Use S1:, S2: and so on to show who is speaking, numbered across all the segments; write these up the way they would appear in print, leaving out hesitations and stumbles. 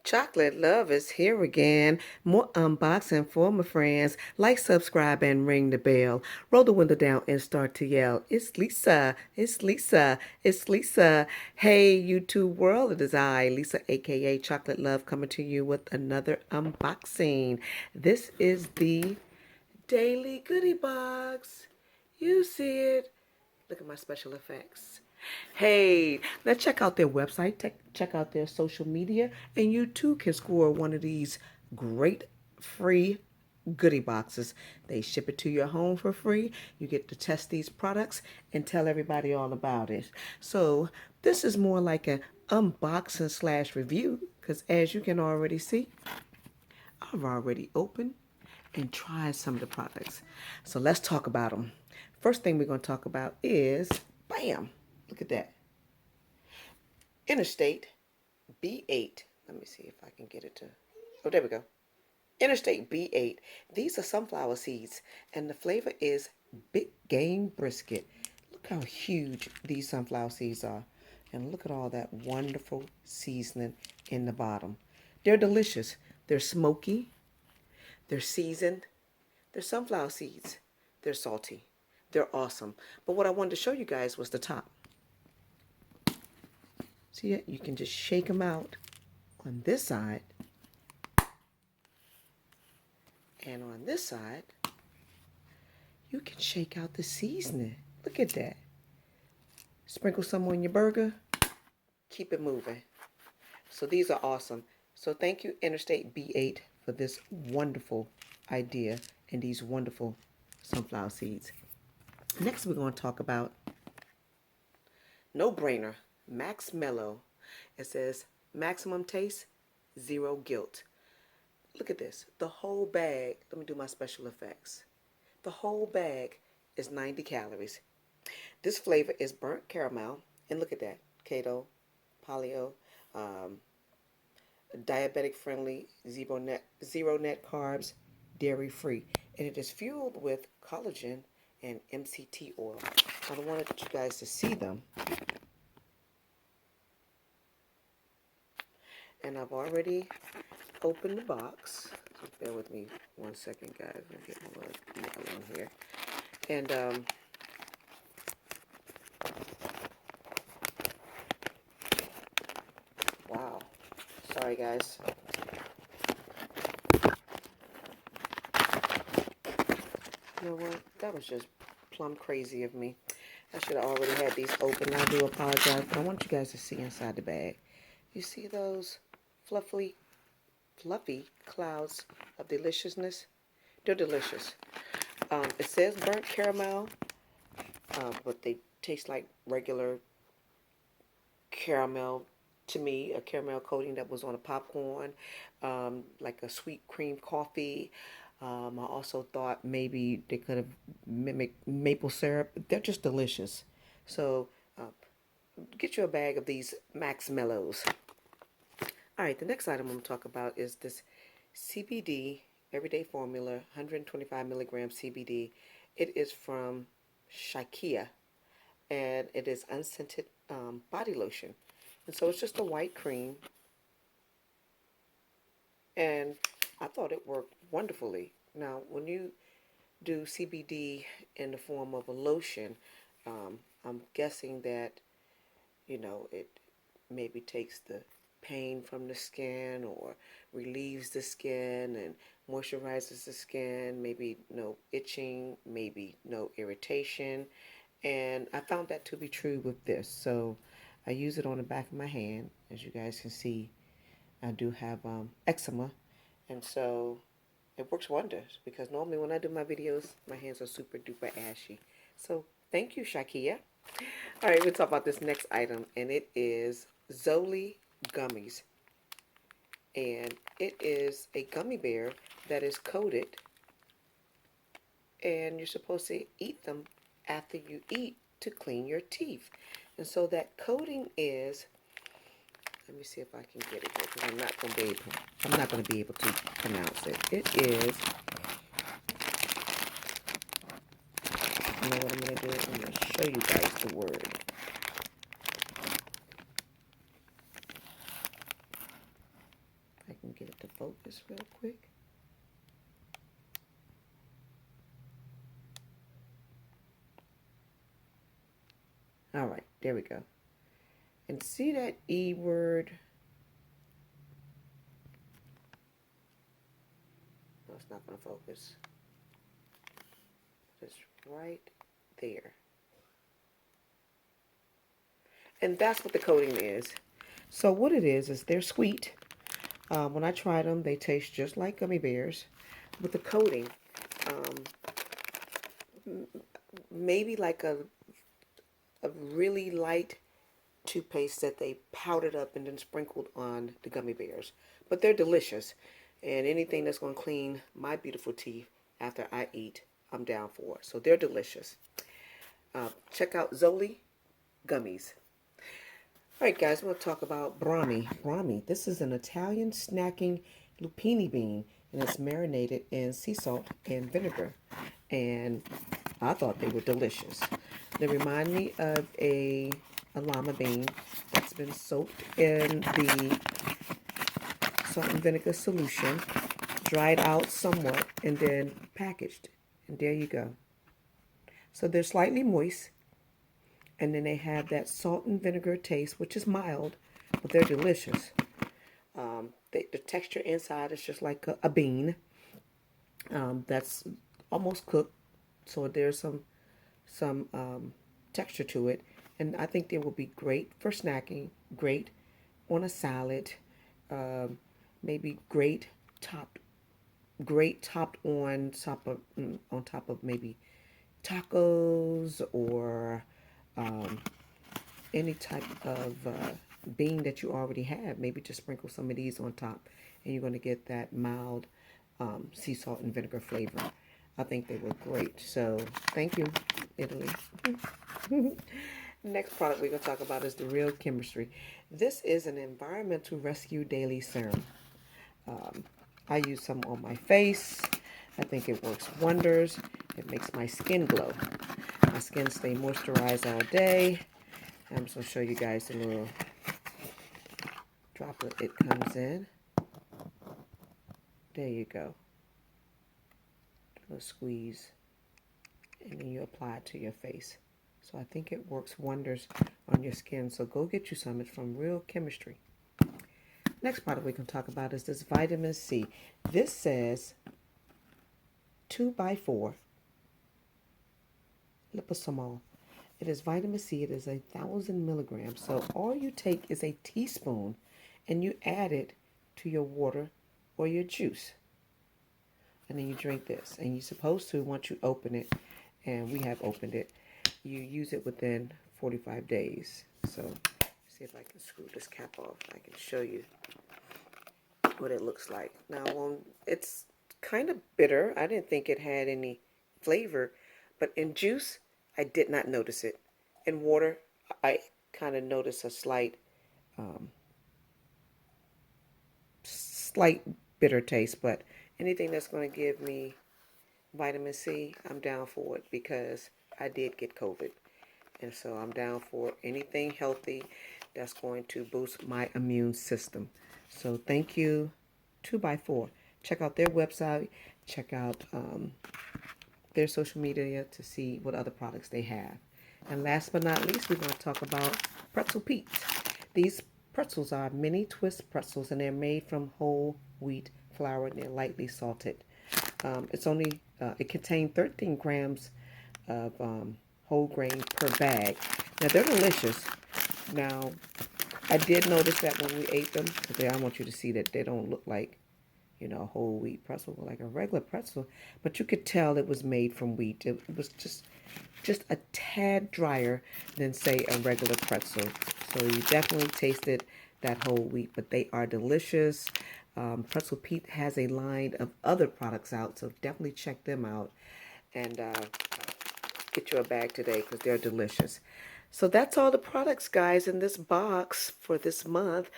S1: Chocolate Love is here again. More unboxing for my friends. Like, subscribe, and ring the bell. Roll the window down and start to yell. It's Lisa. It's Lisa. It's Lisa. Hey, YouTube world. It is I, Lisa, aka Chocolate Love, coming to you with another unboxing. This is the Daily Goodie Box. You see it. Look at my special effects. Hey, now check out their website, check out their social media, and you too can score one of these great free goodie boxes. They ship it to your home for free. You get to test these products and tell everybody all about it. So this is more like an unboxing slash review because as you can already see, I've already opened and tried some of the products. So let's talk about them. First thing we're going to talk about is, bam, look at that. Interstate B8. Let me see if I can get it to, oh, there we go. Interstate B8. These are sunflower seeds, and the flavor is big game brisket. Look how huge these sunflower seeds are. And look at all that wonderful seasoning in the bottom. They're delicious. They're smoky. They're seasoned. They're sunflower seeds. They're salty. They're awesome. But what I wanted to show you guys was the top. See it? You can just shake them out on this side. And on this side, you can shake out the seasoning. Look at that. Sprinkle some on your burger. Keep it moving. So these are awesome. So thank you, Interstate B8, for this wonderful idea and these wonderful sunflower seeds. Next, we're going to talk about No Brainer, Max Mellow. It says maximum taste, zero guilt. Look at this. The whole bag, let me do my special effects. The whole bag is 90 calories. This flavor is burnt caramel. And look at that. Keto, paleo, diabetic friendly, zero net carbs, dairy free. And it is fueled with collagen and MCT oil. I wanted you guys to see them. And I've already opened the box. So bear with me 1 second, guys. I'll get my little nail on here. And wow. Sorry, guys. You know what? That was just plumb crazy of me. I should have already had these open. I do apologize, but I want you guys to see inside the bag. You see those fluffy clouds of deliciousness? They're delicious. It says burnt caramel, but they taste like regular caramel to me, a caramel coating that was on a popcorn, like a sweet cream coffee. I also thought maybe they could have mimicked maple syrup. They're just delicious. So get you a bag of these Max Mellows. All right, the next item I'm going to talk about is this CBD Everyday Formula, 125 milligrams CBD. It is from ShiKai, and it is unscented body lotion. And so it's just a white cream, and I thought it worked wonderfully. Now, when you do CBD in the form of a lotion, I'm guessing that, you know, it maybe takes the pain from the skin or relieves the skin and moisturizes the skin, maybe no itching, maybe no irritation. And I found that to be true with this. So I use it on the back of my hand. As you guys can see, I do have eczema. And so it works wonders because normally when I do my videos, my hands are super duper ashy. So thank you, ShiKai. All right, we'll talk about this next item, and it is Zoli Gummies. And it is a gummy bear that is coated, and you're supposed to eat them after you eat to clean your teeth. And so that coating is, let me see if I can get it here because I'm not going to be able to pronounce it. It is, you know what I'm going to do? I'm going to show you guys the word. All right, there we go. And see that E word? No, it's not going to focus. It's right there. And that's what the coating is. So what it is they're sweet. When I tried them, they taste just like gummy bears. With the coating, maybe like a really light toothpaste that they powdered up and then sprinkled on the gummy bears. But they're delicious. And anything that's going to clean my beautiful teeth after I eat, I'm down for. So they're delicious. Check out Zoli Gummies. All right, guys, we're going to talk about Brami. Brami, this is an Italian snacking lupini bean, and it's marinated in sea salt and vinegar. And I thought they were delicious. They remind me of a lima bean that's been soaked in the salt and vinegar solution, dried out somewhat, and then packaged. And there you go. So they're slightly moist, and then they have that salt and vinegar taste, which is mild, but they're delicious. The texture inside is just like a bean that's almost cooked, so there's some texture to it, and I think they will be great for snacking, great on a salad, maybe great topped on top of maybe tacos or any type of bean that you already have. Maybe just sprinkle some of these on top, and you're going to get that mild sea salt and vinegar flavor. I think they were great. So thank you, Italy. Next product we're going to talk about is the Real Chemistry. This is an environmental rescue daily serum. I use some on my face. I think it works wonders. It makes my skin glow. My skin stay moisturized all day. I'm just going to show you guys a little droplet it comes in. There you go. A little squeeze. And then you apply it to your face. So I think it works wonders on your skin. So go get you some. It's from Real Chemistry. Next product we're going to talk about is this vitamin C. This says 2x4 Liposomal. It is vitamin C. It is 1,000 milligrams. So all you take is a teaspoon and you add it to your water or your juice. And then you drink this. And you're supposed to, once you open it, and we have opened it, you use it within 45 days. So see if I can screw this cap off. I can show you what it looks like. Now, it's kind of bitter. I didn't think it had any flavor, but in juice, I did not notice it. In water, I kind of noticed a slight bitter taste, but anything that's going to give me vitamin C, I'm down for it because I did get COVID. And so I'm down for anything healthy that's going to boost my immune system. So thank you, 2x4. Check out their website. Check out their social media to see what other products they have. And last but not least, we're going to talk about Pretzel Peach. These pretzels are mini twist pretzels, and they're made from whole wheat flour, and they're lightly salted. It contains 13 grams of whole grain per bag. Now, they're delicious. Now, I did notice that when we ate them, because I want you to see that they don't look like, a whole wheat pretzel, like a regular pretzel, but you could tell it was made from wheat. It was just a tad drier than, say, a regular pretzel. So you definitely tasted that whole wheat, but they are delicious. Pretzel Pete has a line of other products out, so definitely check them out and get you a bag today because they're delicious. So that's all the products, guys, in this box for this month.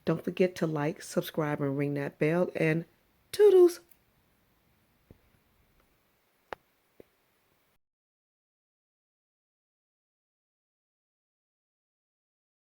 S1: Don't forget to like, subscribe, and ring that bell. And toodles!